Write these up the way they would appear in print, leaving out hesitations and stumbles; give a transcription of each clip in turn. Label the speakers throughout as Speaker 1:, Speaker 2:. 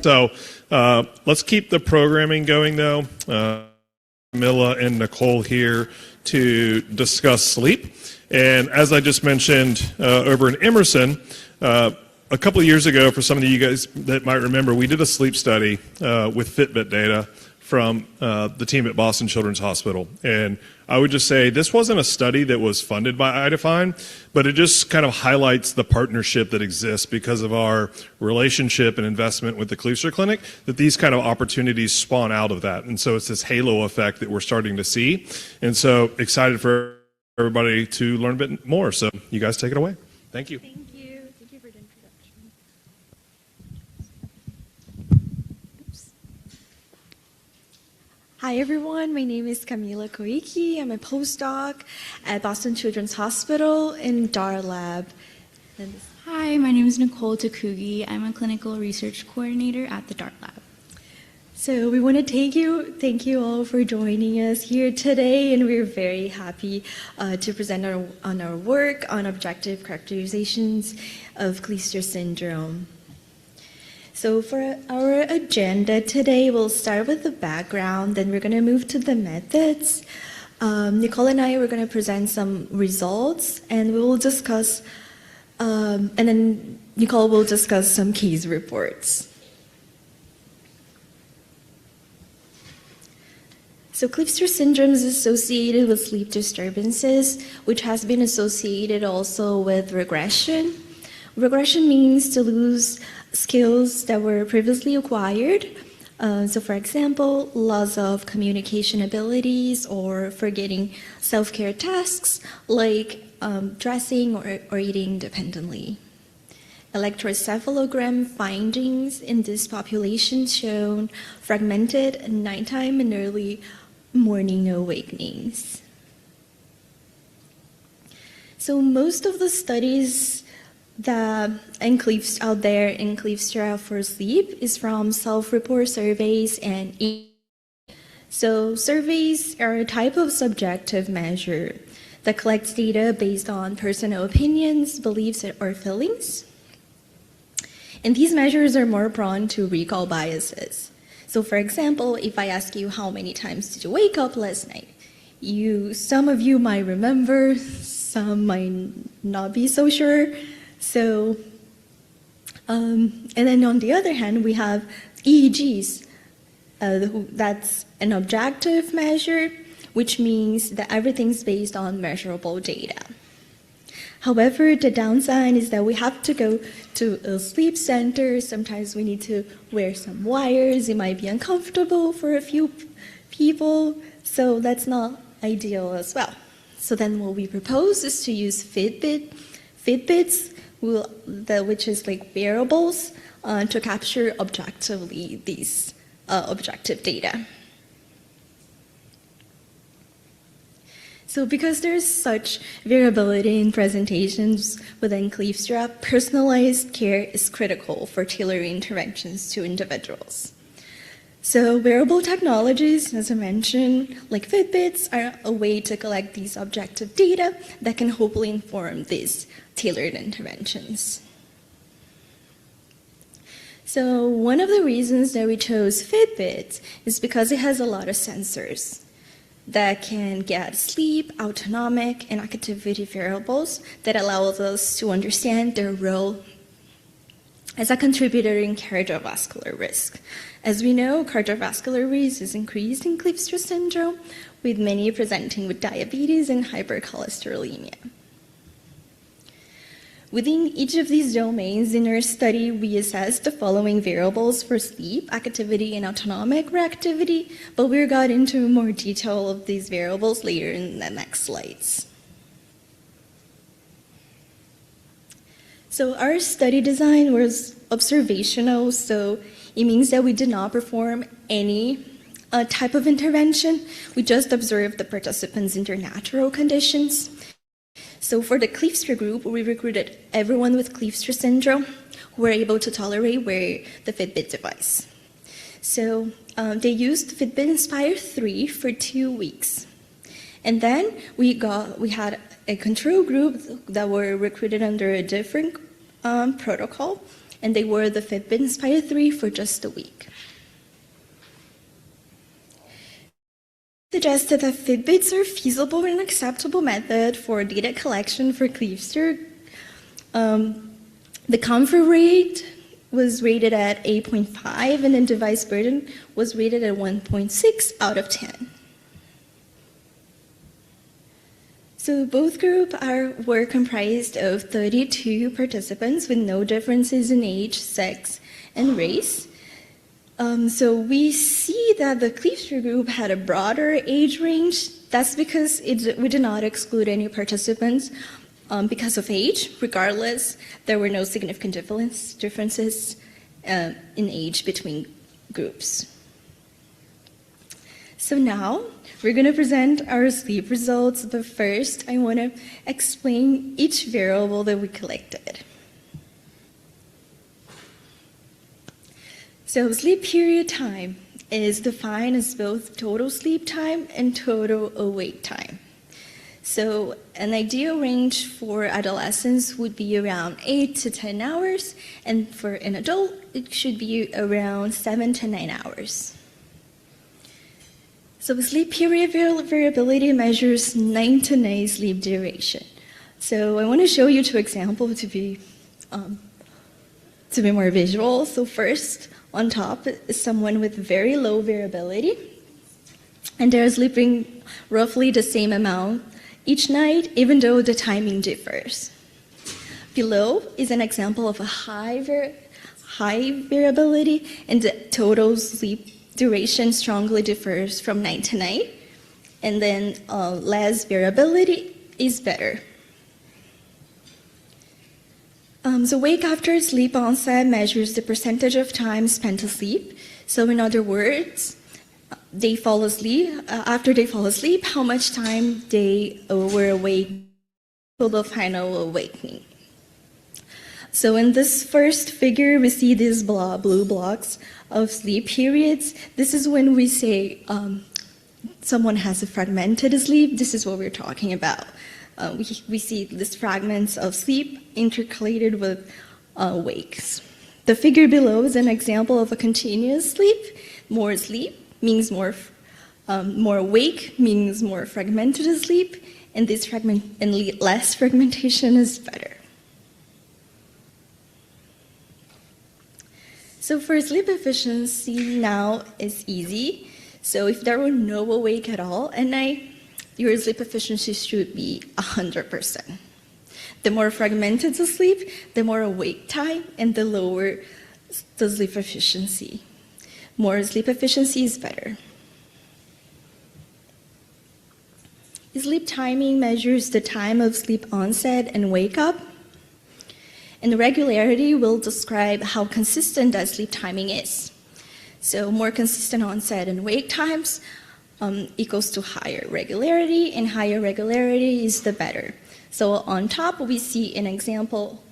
Speaker 1: So let's keep the programming going, though. Camila and Nicole here to discuss sleep. And as I just mentioned over in Emerson, a couple of years ago, for some of you guys that might remember, we did a sleep study with Fitbit data from the team at Boston Children's Hospital. And I would just say this wasn't a study that was funded by IDefine, but it just kind of highlights the partnership that exists because of our relationship and investment with the Kleefstra Clinic, that these kind of opportunities spawn out of that. And so it's this halo effect that we're starting to see. And so excited for everybody to learn a bit more. So you guys take it away. Thank you.
Speaker 2: Thank you. Thank you for the introduction. Oops. Hi, everyone. My name is Camila Koike. I'm a postdoc at Boston Children's Hospital in DAR Lab.
Speaker 3: Hi, my name is Nicole Tacugue. I'm a clinical research coordinator at the DAR Lab.
Speaker 2: So we want to thank you all for joining us here today, and we're very happy to present on our work on objective characterizations of Kleefstra syndrome. So for our agenda today, we'll start with the background, then we're going to move to the methods. Nicole and I are going to present some results, and we will discuss, and then Nicole will discuss some case reports. So Kleefstra syndrome is associated with sleep disturbances, which has been associated also with regression. Regression means to lose skills that were previously acquired. So for example, loss of communication abilities or forgetting self-care tasks like dressing or eating independently. Electroencephalogram findings in this population shown fragmented nighttime and early morning awakenings. So most of the studies that out there in Kleefstra for sleep is from self-report surveys and so surveys are a type of subjective measure that collects data based on personal opinions, beliefs, or feelings. And these measures are more prone to recall biases. So for example, if I ask you how many times did you wake up last night, some of you might remember, some might not be so sure. So, and then on the other hand, we have EEGs. That's an objective measure, which means that everything's based on measurable data. However, the downside is that we have to go to a sleep center. Sometimes we need to wear some wires. It might be uncomfortable for a few people, so that's not ideal as well. So then what we propose is to use Fitbits, which is like wearables, to capture objectively these objective data. So because there's such variability in presentations within Kleefstra, personalized care is critical for tailoring interventions to individuals. So wearable technologies, as I mentioned, like Fitbits, are a way to collect these objective data that can hopefully inform these tailored interventions. So one of the reasons that we chose Fitbits is because it has a lot of sensors that can get sleep, autonomic, and activity variables that allows us to understand their role as a contributor in cardiovascular risk. As we know, cardiovascular risk is increased in Kleefstra syndrome, with many presenting with diabetes and hypercholesterolemia. Within each of these domains in our study, we assessed the following variables for sleep, activity, and autonomic reactivity, but we got into more detail of these variables later in the next slides. So our study design was observational, so it means that we did not perform any type of intervention. We just observed the participants in their natural conditions. So for the Kleefstra group, we recruited everyone with Kleefstra syndrome who were able to tolerate wearing the Fitbit device. So they used Fitbit Inspire 3 for 2 weeks. And then we had a control group that were recruited under a different protocol, and they wore the Fitbit Inspire 3 for just a week. Suggested that Fitbits are a feasible and acceptable method for data collection for Kleefstra. The comfort rate was rated at 8.5, and then device burden was rated at 1.6 out of 10. So both groups were comprised of 32 participants with no differences in age, sex, and race. So we see that the Kleefstra group had a broader age range. That's because we did not exclude any participants because of age. Regardless, there were no significant differences in age between groups. So now, we're going to present our sleep results, but first I want to explain each variable that we collected. So sleep period time is defined as both total sleep time and total awake time. So an ideal range for adolescents would be around 8 to 10 hours, and for an adult, it should be around 7 to 9 hours. So sleep period variability measures night to night sleep duration. So I want to show you two examples to be more visual. So first, on top is someone with very low variability, and they're sleeping roughly the same amount each night, even though the timing differs. Below is an example of a high variability, and the total sleep duration strongly differs from night to night, and then less variability is better. So wake after sleep onset measures the percentage of time spent asleep. So in other words, they fall asleep, after they fall asleep, how much time they were awake till the final awakening. So in this first figure, we see these blue blocks of sleep periods. This is when we say someone has a fragmented sleep. This is what we're talking about. We see these fragments of sleep intercalated with wakes. The figure below is an example of a continuous sleep. More sleep means more wake means more fragmented sleep, and less fragmentation is better. So for sleep efficiency now is easy. So if there were no awake at all at night, your sleep efficiency should be 100%. The more fragmented the sleep, the more awake time, and the lower the sleep efficiency. More sleep efficiency is better. Sleep timing measures the time of sleep onset and wake up, and regularity will describe how consistent that sleep timing is. So more consistent onset and wake times equals to higher regularity, and higher regularity is the better. So on top we see an example.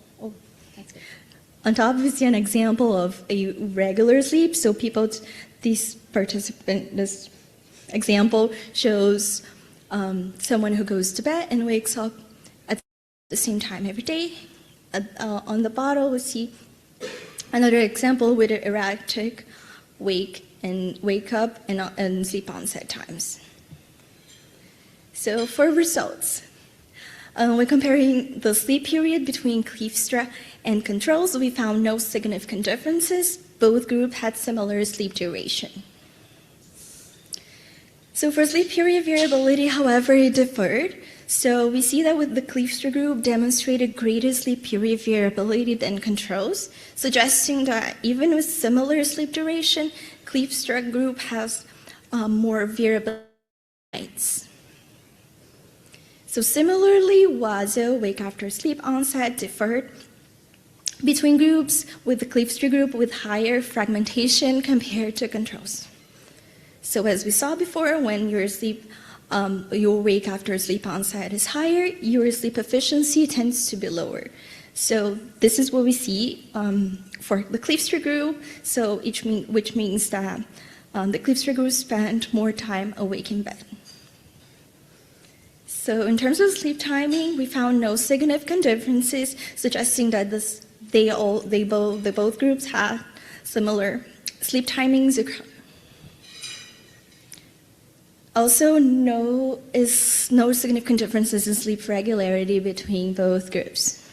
Speaker 2: On top we see an example of a regular sleep. So this example shows someone who goes to bed and wakes up at the same time every day. On the bottom we see another example with an erratic wake up and sleep onset times. So for results, when comparing the sleep period between Kleefstra and controls, we found no significant differences. Both groups had similar sleep duration. So for sleep period variability, however, it differed. So we see that with the Kleefstra group demonstrated greater sleep period variability than controls, suggesting that even with similar sleep duration, Kleefstra group has more variability. So similarly, WASO, wake after sleep onset, differed between groups, with the Kleefstra group with higher fragmentation compared to controls. So as we saw before, when your wake after sleep onset is higher, your sleep efficiency tends to be lower. So this is what we see for the Kleefstra group, so which means that the Kleefstra group spent more time awake in bed. So in terms of sleep timing, we found no significant differences, suggesting that both groups had similar sleep timings. Also, no significant differences in sleep regularity between both groups.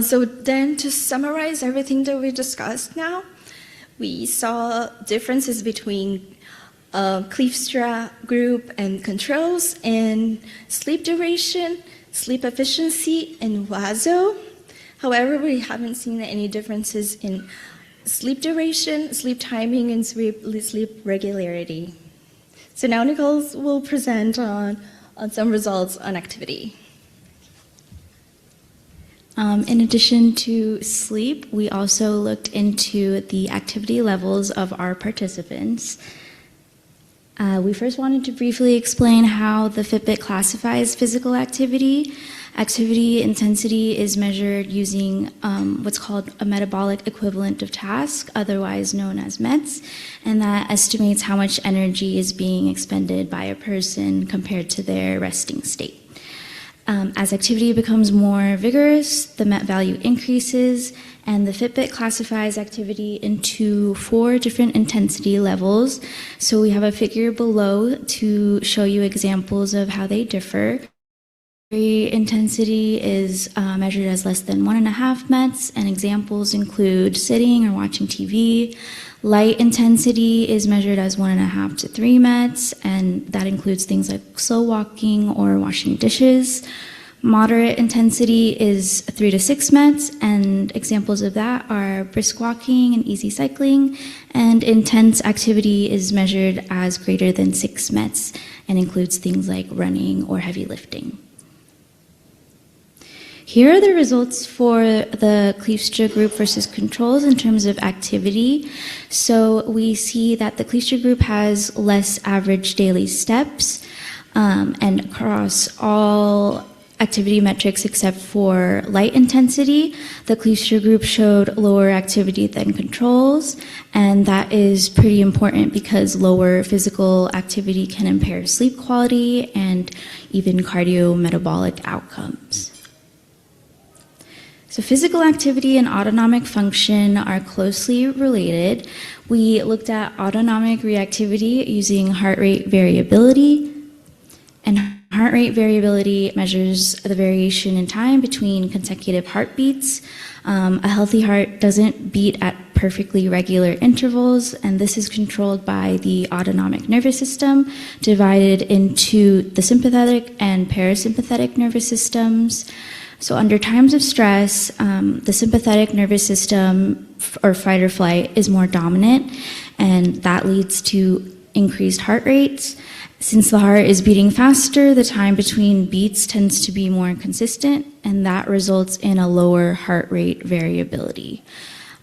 Speaker 2: So then, to summarize everything that we discussed now, we saw differences between Kleefstra group and controls in sleep duration, sleep efficiency, and WASO. However, we haven't seen any differences in sleep duration, sleep timing, and sleep regularity. So now Nicole will present on some results on activity.
Speaker 3: In addition to sleep, we also looked into the activity levels of our participants. We first wanted to briefly explain how the Fitbit classifies physical activity. Activity intensity is measured using what's called a metabolic equivalent of task, otherwise known as METs, and that estimates how much energy is being expended by a person compared to their resting state. As activity becomes more vigorous, the MET value increases, and the Fitbit classifies activity into 4 different intensity levels. So we have a figure below to show you examples of how they differ. Intensity is measured as less than 1.5 METs, and examples include sitting or watching TV. Light intensity is measured as 1.5 to 3 METs, and that includes things like slow walking or washing dishes. Moderate intensity is 3 to 6 METs, and examples of that are brisk walking and easy cycling. And intense activity is measured as greater than 6 METs and includes things like running or heavy lifting. Here are the results for the Kleefstra group versus controls in terms of activity. So we see that the Kleefstra group has less average daily steps, and across all activity metrics except for light intensity, the Kleefstra group showed lower activity than controls, and that is pretty important because lower physical activity can impair sleep quality and even cardiometabolic outcomes. So physical activity and autonomic function are closely related. We looked at autonomic reactivity using heart rate variability, and heart rate variability measures the variation in time between consecutive heartbeats. A healthy heart doesn't beat at perfectly regular intervals, and this is controlled by the autonomic nervous system, divided into the sympathetic and parasympathetic nervous systems. So under times of stress, the sympathetic nervous system, or fight or flight, is more dominant, and that leads to increased heart rates. Since the heart is beating faster, the time between beats tends to be more consistent, and that results in a lower heart rate variability.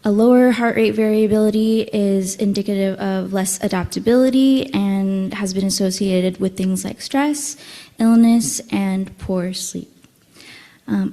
Speaker 3: A lower heart rate variability is indicative of less adaptability and has been associated with things like stress, illness, and poor sleep.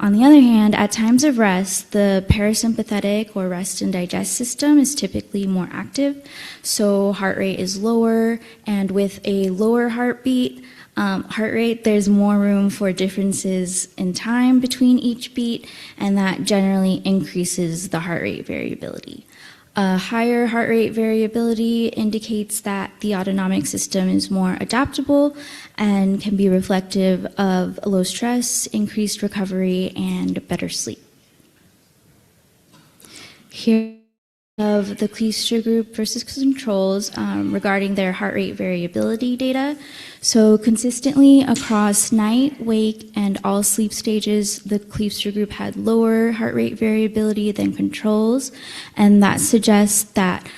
Speaker 3: On the other hand, at times of rest, the parasympathetic or rest and digest system is typically more active, so heart rate is lower, and with a lower heart rate, there's more room for differences in time between each beat, and that generally increases the heart rate variability. A higher heart rate variability indicates that the autonomic system is more adaptable and can be reflective of low stress, increased recovery, and better sleep. Here of the Kleefstra group versus controls regarding their heart rate variability data. So consistently across night, wake, and all sleep stages, the Kleefstra group had lower heart rate variability than controls, and that suggests that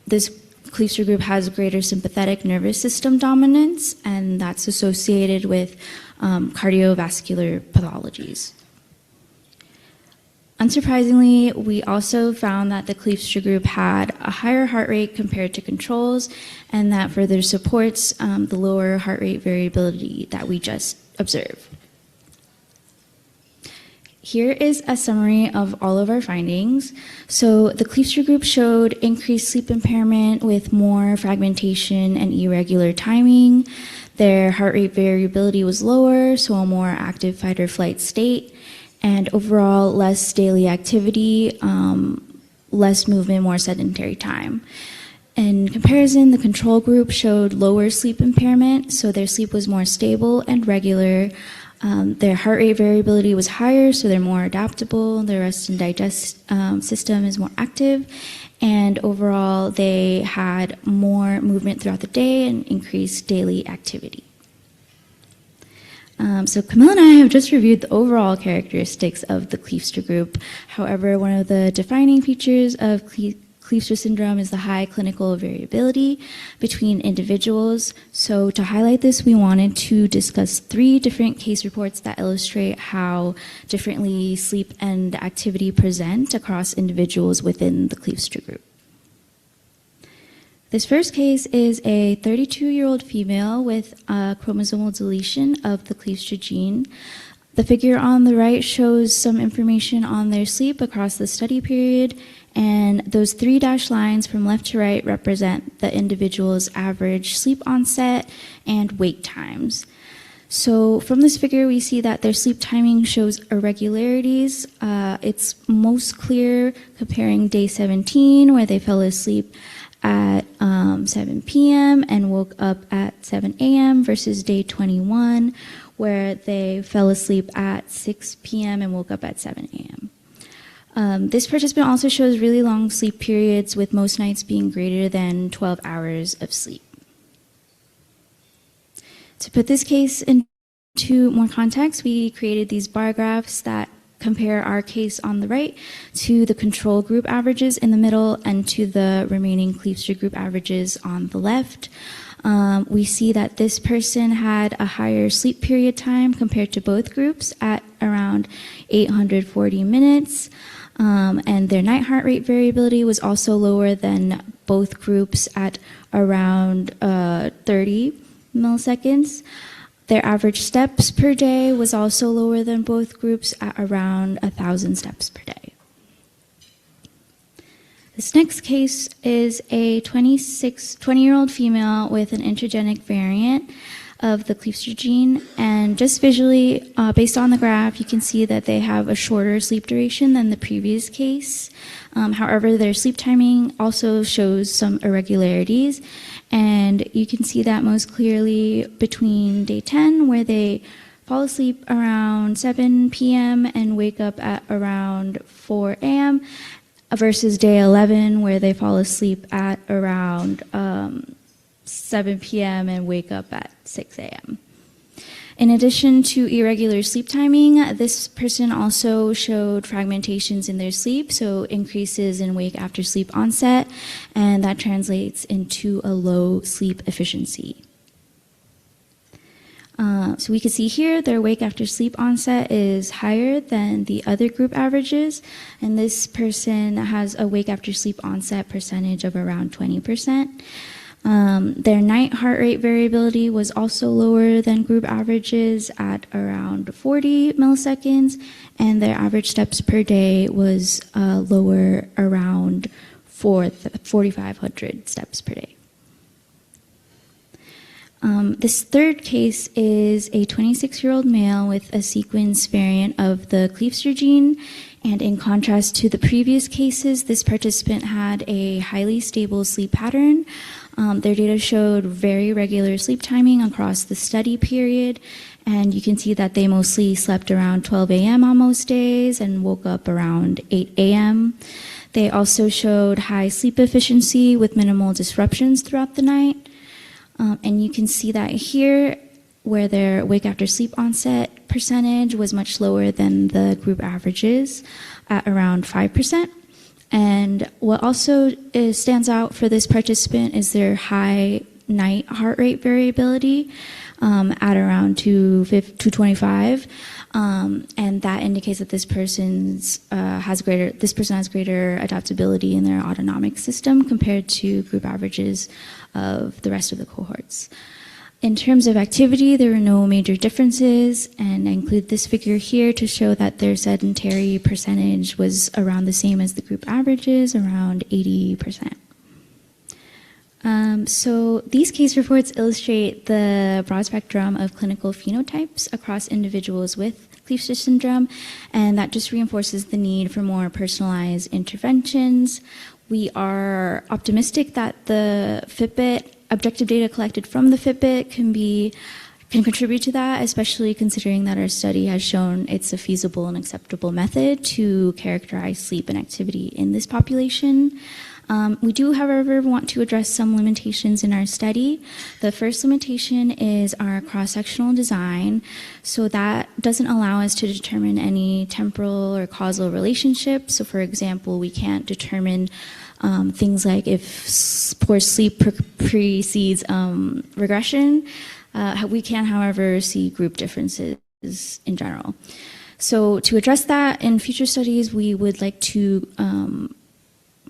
Speaker 3: this Kleefstra group has greater sympathetic nervous system dominance, and that's associated with cardiovascular pathologies. Unsurprisingly, we also found that the Kleefstra group had a higher heart rate compared to controls, and that further supports the lower heart rate variability that we just observed. Here is a summary of all of our findings. So the Kleefstra group showed increased sleep impairment with more fragmentation and irregular timing. Their heart rate variability was lower, so a more active fight or flight state, and overall less daily activity, less movement, more sedentary time. In comparison, the control group showed lower sleep impairment, so their sleep was more stable and regular. Their heart rate variability was higher, so they're more adaptable. Their rest and digest system is more active. And overall, they had more movement throughout the day and increased daily activity. So Camila and I have just reviewed the overall characteristics of the Kleefstra group. However, one of the defining features of Kleefstra syndrome is the high clinical variability between individuals. So to highlight this, we wanted to discuss 3 different case reports that illustrate how differently sleep and activity present across individuals within the Kleefstra group. This first case is a 32-year-old female with a chromosomal deletion of the Kleefstra gene. The figure on the right shows some information on their sleep across the study period, and those 3 dashed lines from left to right represent the individual's average sleep onset and wake times. So from this figure, we see that their sleep timing shows irregularities. It's most clear comparing day 17, where they fell asleep at 7 p.m. and woke up at 7 a.m. versus day 21, where they fell asleep at 6 p.m. and woke up at 7 a.m. This participant also shows really long sleep periods, with most nights being greater than 12 hours of sleep. To put this case into more context, we created these bar graphs that compare our case on the right to the control group averages in the middle and to the remaining Kleefstra group averages on the left. We see that this person had a higher sleep period time compared to both groups at around 840 minutes, and their night heart rate variability was also lower than both groups at around 30 milliseconds. Their average steps per day was also lower than both groups at around 1,000 steps per day. This next case is a 20-year-old female with an intergenic variant of the Kleefstra gene, and just visually, based on the graph, you can see that they have a shorter sleep duration than the previous case. However, their sleep timing also shows some irregularities, and you can see that most clearly between day 10, where they fall asleep around 7 p.m. and wake up at around 4 a.m., versus day 11, where they fall asleep at around 7 p.m. and wake up at 6 a.m. In addition to irregular sleep timing, this person also showed fragmentations in their sleep, so increases in wake after sleep onset, and that translates into a low sleep efficiency. So we can see here their wake after sleep onset is higher than the other group averages, and this person has a wake after sleep onset percentage of around 20%. Their night heart rate variability was also lower than group averages at around 40 milliseconds, and their average steps per day was lower around 4,500 steps per day. This third case is a 26-year-old male with a sequence variant of the Kleefstra gene, and in contrast to the previous cases, this participant had a highly stable sleep pattern. Their data showed very regular sleep timing across the study period, and you can see that they mostly slept around 12 a.m. on most days and woke up around 8 a.m. They also showed high sleep efficiency with minimal disruptions throughout the night. And you can see that here, where their wake after sleep onset percentage was much lower than the group averages at around 5%. And what also stands out for this participant is their high night heart rate variability at around 225. And that indicates that this person has greater adaptability in their autonomic system compared to group averages of the rest of the cohorts. In terms of activity, there were no major differences, and I include this figure here to show that their sedentary percentage was around the same as the group averages, around 80%. So these case reports illustrate the broad spectrum of clinical phenotypes across individuals with Kleefstra syndrome, and that just reinforces the need for more personalized interventions. We are optimistic that the Fitbit, objective data collected from the Fitbit can contribute to that, especially considering that our study has shown it's a feasible and acceptable method to characterize sleep and activity in this population. We do, however, want to address some limitations in our study. The first limitation is our cross-sectional design. So that doesn't allow us to determine any temporal or causal relationships. So for example, we can't determine things like if poor sleep precedes regression. We can, however, see group differences in general. So to address that in future studies, we would like to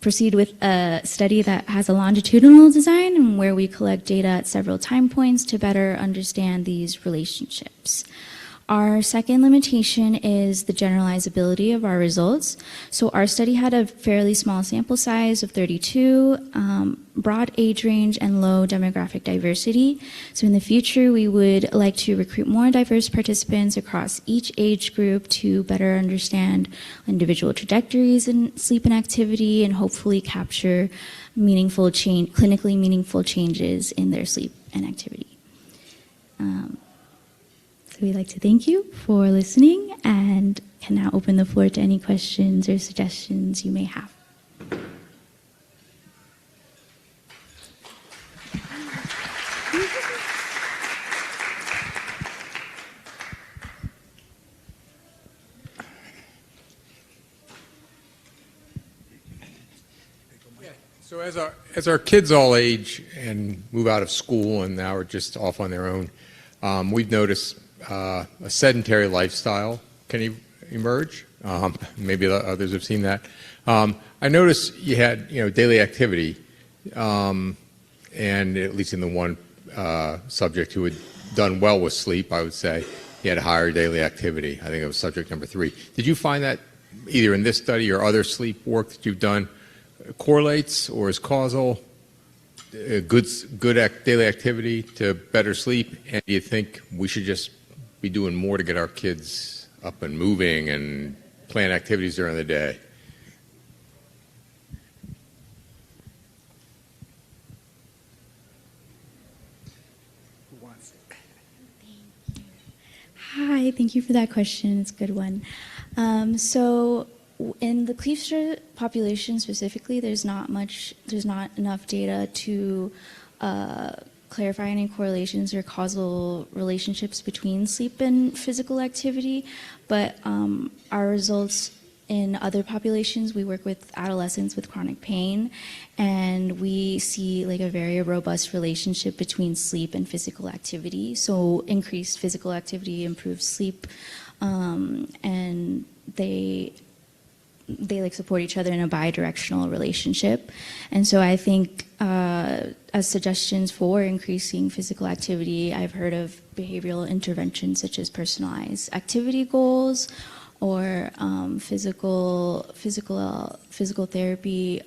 Speaker 3: proceed with a study that has a longitudinal design and where we collect data at several time points to better understand these relationships. Our second limitation is the generalizability of our results. So our study had a fairly small sample size of 32, broad age range, and low demographic diversity. So in the future, we would like to recruit more diverse participants across each age group to better understand individual trajectories in sleep and activity and hopefully capture clinically meaningful changes in their sleep and activity. So we'd like to thank you for listening and can now open the floor to any questions or suggestions you may have.
Speaker 4: So as our kids all age and move out of school and now are just off on their own, we've noticed a sedentary lifestyle can emerge. Maybe others have seen that. I noticed you had daily activity, and at least in the one subject who had done well with sleep, I would say he had higher daily activity. I think it was subject number 3. Did you find that either in this study or other sleep work that you've done correlates or is causal? Good daily activity to better sleep, and do you think we should just be doing more to get our kids up and moving and plan activities during the day?
Speaker 3: Who wants it? Thank you. Hi, thank you for that question. It's a good one. So in the Kleefstra population specifically, there's not enough data to clarify any correlations or causal relationships between sleep and physical activity, but our results in other populations, we work with adolescents with chronic pain, and we see like a very robust relationship between sleep and physical activity. So increased physical activity improves sleep, and they like support each other in a bi-directional relationship. And so I think as suggestions for increasing physical activity, I've heard of behavioral interventions such as personalized activity goals or physical therapy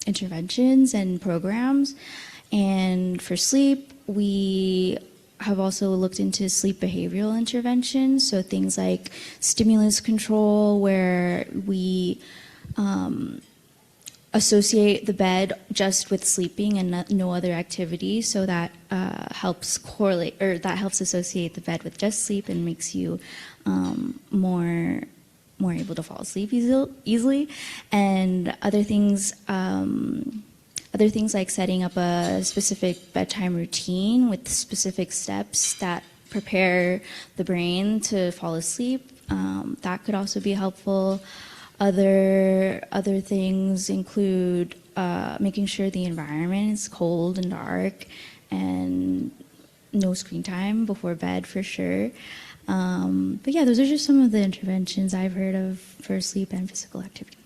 Speaker 3: interventions and programs. And for sleep, we have also looked into sleep behavioral interventions, so things like stimulus control, where we associate the bed just with sleeping and no other activity, so that helps correlate, or that helps associate the bed with just sleep and makes you more able to fall asleep easily. And other things like setting up a specific bedtime routine with specific steps that prepare the brain to fall asleep. That could also be helpful. Other things include making sure the environment is cold and dark and no screen time before bed for sure. But yeah, those are just some of the interventions I've heard of for sleep and physical activity.